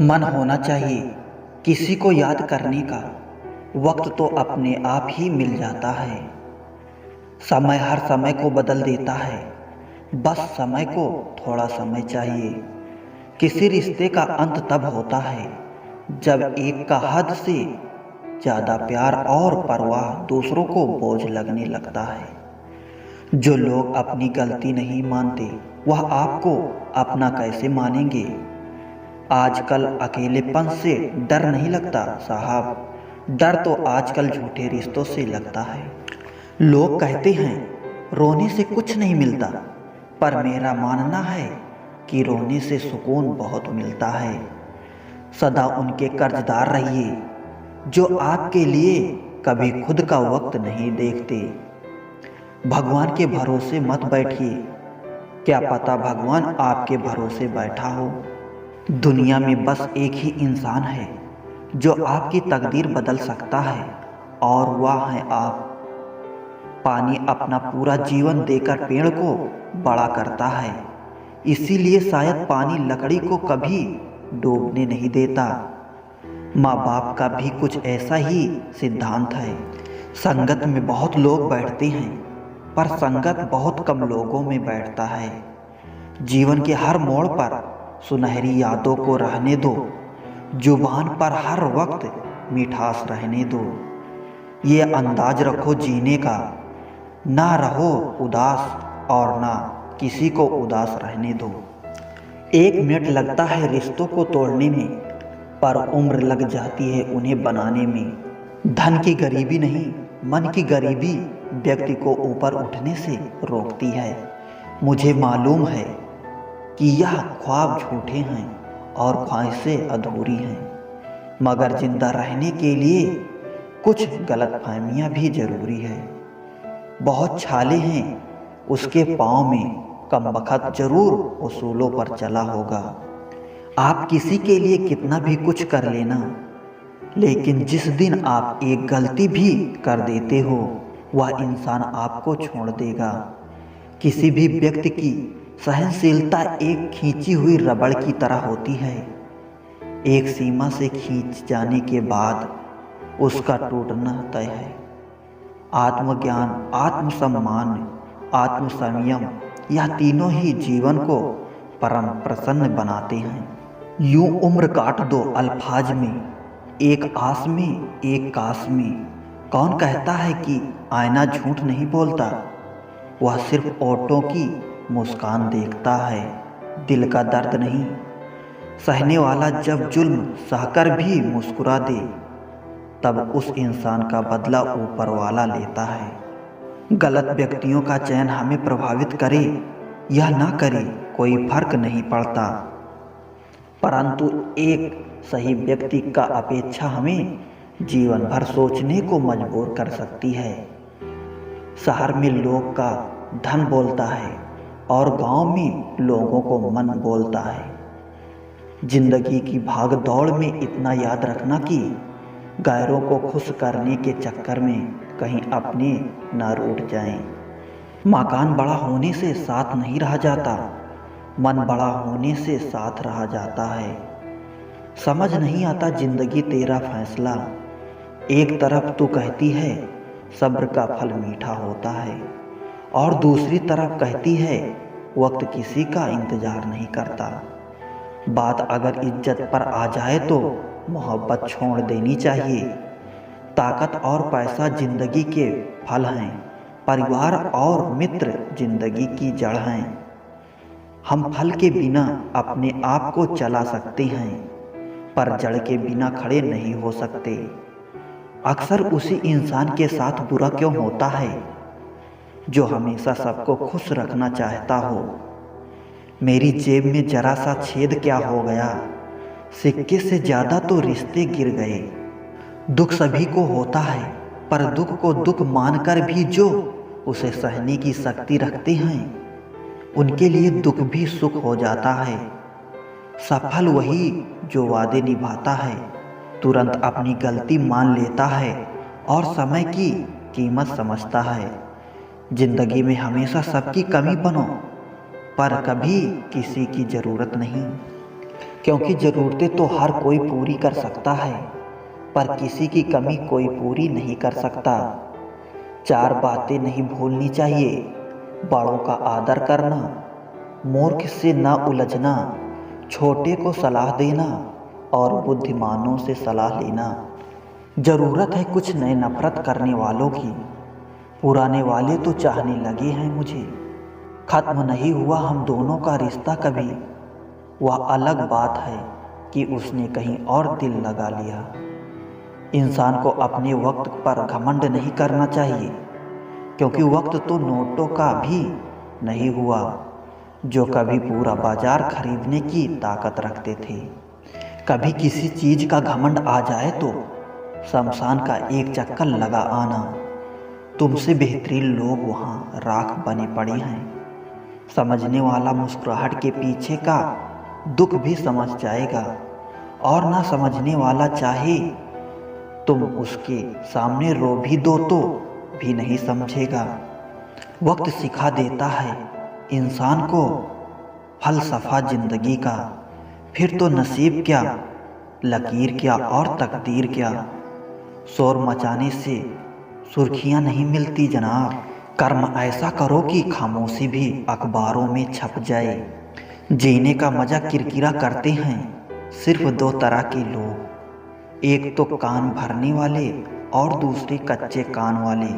मन होना चाहिए किसी को याद करने का। वक्त तो अपने आप ही मिल जाता है। समय हर समय को बदल देता है, बस समय को थोड़ा समय चाहिए। किसी रिश्ते का अंत तब होता है जब एक का हद से ज़्यादा प्यार और परवाह दूसरों को बोझ लगने लगता है। जो लोग अपनी गलती नहीं मानते वह आपको अपना कैसे मानेंगे। आजकल अकेलेपन से डर नहीं लगता साहब, डर तो आजकल झूठे रिश्तों से लगता है। लोग कहते हैं रोने से कुछ नहीं मिलता, पर मेरा मानना है कि रोने से सुकून बहुत मिलता है। सदा उनके कर्जदार रहिए जो आपके लिए कभी खुद का वक्त नहीं देखते। भगवान के भरोसे मत बैठिए, क्या पता भगवान आपके भरोसे बैठा हो। दुनिया में बस एक ही इंसान है जो आपकी तकदीर बदल सकता है, और वह है आप। पानी अपना पूरा जीवन देकर पेड़ को बड़ा करता है, इसीलिए शायद पानी लकड़ी को कभी डूबने नहीं देता। माँ बाप का भी कुछ ऐसा ही सिद्धांत है। संगत में बहुत लोग बैठते हैं, पर संगत बहुत कम लोगों में बैठता है। जीवन के हर मोड़ पर सुनहरी यादों को रहने दो, जुबान पर हर वक्त मिठास रहने दो। ये अंदाज रखो जीने का, ना रहो उदास और ना किसी को उदास रहने दो। 1 मिनट लगता है रिश्तों को तोड़ने में, पर उम्र लग जाती है उन्हें बनाने में। धन की गरीबी नहीं, मन की गरीबी व्यक्ति को ऊपर उठने से रोकती है। मुझे मालूम है कि यह ख्वाब झूठे हैं और ख्वाहिशें अधूरी हैं, मगर जिंदा रहने के लिए कुछ गलतफहमियां भी जरूरी है। बहुत छाले हैं उसके पाँव में, कमबख्त जरूर उसूलों पर चला होगा। आप किसी के लिए कितना भी कुछ कर लेना, लेकिन जिस दिन आप एक गलती भी कर देते हो वह इंसान आपको छोड़ देगा। किसी भी व्यक्ति की सहनशीलता एक खींची हुई रबड़ की तरह होती है। एक सीमा से खींच जाने के बाद उसका टूटना तय है। आत्मज्ञान, आत्मसम्मान, आत्मसंयम, यह तीनों ही जीवन को परम प्रसन्न बनाते हैं। यूं उम्र काट दो अल्फाज में, एक आस में एक कास में। कौन कहता है कि आईना झूठ नहीं बोलता, वह सिर्फ ओंठों की मुस्कान देखता है, दिल का दर्द नहीं। सहने वाला जब जुल्म सहकर भी मुस्कुरा दे, तब उस इंसान का बदला ऊपर वाला लेता है। गलत व्यक्तियों का चयन हमें प्रभावित करे या ना करे कोई फर्क नहीं पड़ता, परंतु एक सही व्यक्ति का अपेक्षा हमें जीवन भर सोचने को मजबूर कर सकती है। शहर में लोग का धन बोलता है और गांव में लोगों को मन बोलता है। जिंदगी की भाग दौड़ में इतना याद रखना कि गैरों को खुश करने के चक्कर में कहीं अपने न रूठ जाएं। मकान बड़ा होने से साथ नहीं रहा जाता, मन बड़ा होने से साथ रहा जाता है। समझ नहीं आता जिंदगी तेरा फैसला, एक तरफ तू कहती है सब्र का फल मीठा होता है, और दूसरी तरफ कहती है वक्त किसी का इंतजार नहीं करता। बात अगर इज्जत पर आ जाए तो मोहब्बत छोड़ देनी चाहिए। ताकत और पैसा जिंदगी के फल हैं, परिवार और मित्र जिंदगी की जड़ हैं। हम फल के बिना अपने आप को चला सकते हैं, पर जड़ के बिना खड़े नहीं हो सकते। अक्सर उसी इंसान के साथ बुरा क्यों होता है जो हमेशा सबको खुश रखना चाहता हो। मेरी जेब में जरा सा छेद क्या हो गया, सिक्के से ज्यादा तो रिश्ते गिर गए। दुख सभी को होता है, पर दुख को दुख मानकर भी जो उसे सहने की शक्ति रखते हैं, उनके लिए दुख भी सुख हो जाता है। सफल वही जो वादे निभाता है, तुरंत अपनी गलती मान लेता है और समय की कीमत समझता है। जिंदगी में हमेशा सबकी कमी बनो, पर कभी किसी की ज़रूरत नहीं। क्योंकि ज़रूरतें तो हर कोई पूरी कर सकता है, पर किसी की कमी कोई पूरी नहीं कर सकता। चार बातें नहीं भूलनी चाहिए: बड़ों का आदर करना, मूर्ख से न उलझना, छोटे को सलाह देना और बुद्धिमानों से सलाह लेना। ज़रूरत है कुछ नए नफरत करने वालों की, पुराने वाले तो चाहने लगे हैं मुझे। खत्म नहीं हुआ हम दोनों का रिश्ता कभी, वह अलग बात है कि उसने कहीं और दिल लगा लिया। इंसान को अपने वक्त पर घमंड नहीं करना चाहिए, क्योंकि वक्त तो नोटों का भी नहीं हुआ जो कभी पूरा बाजार खरीदने की ताकत रखते थे। कभी किसी चीज का घमंड आ जाए तो शमशान का एक चक्कर लगा आना। तुमसे बेहतरीन लोग वहाँ राख बने पड़े हैं। समझने वाला मुस्कुराहट के पीछे का दुख भी समझ जाएगा, और ना समझने वाला चाहे तुम उसके सामने रो भी दो तो भी नहीं समझेगा। वक्त सिखा देता है इंसान को फलसफा जिंदगी का, फिर तो नसीब क्या, लकीर क्या और तकदीर क्या। शोर मचाने से सुर्खियां नहीं मिलती जनाब। कर्म ऐसा करो कि खामोशी भी अखबारों में छप जाए। जीने का मजा किरकिरा करते हैं सिर्फ दो तरह के लोग, एक तो कान भरने वाले और दूसरे कच्चे कान वाले।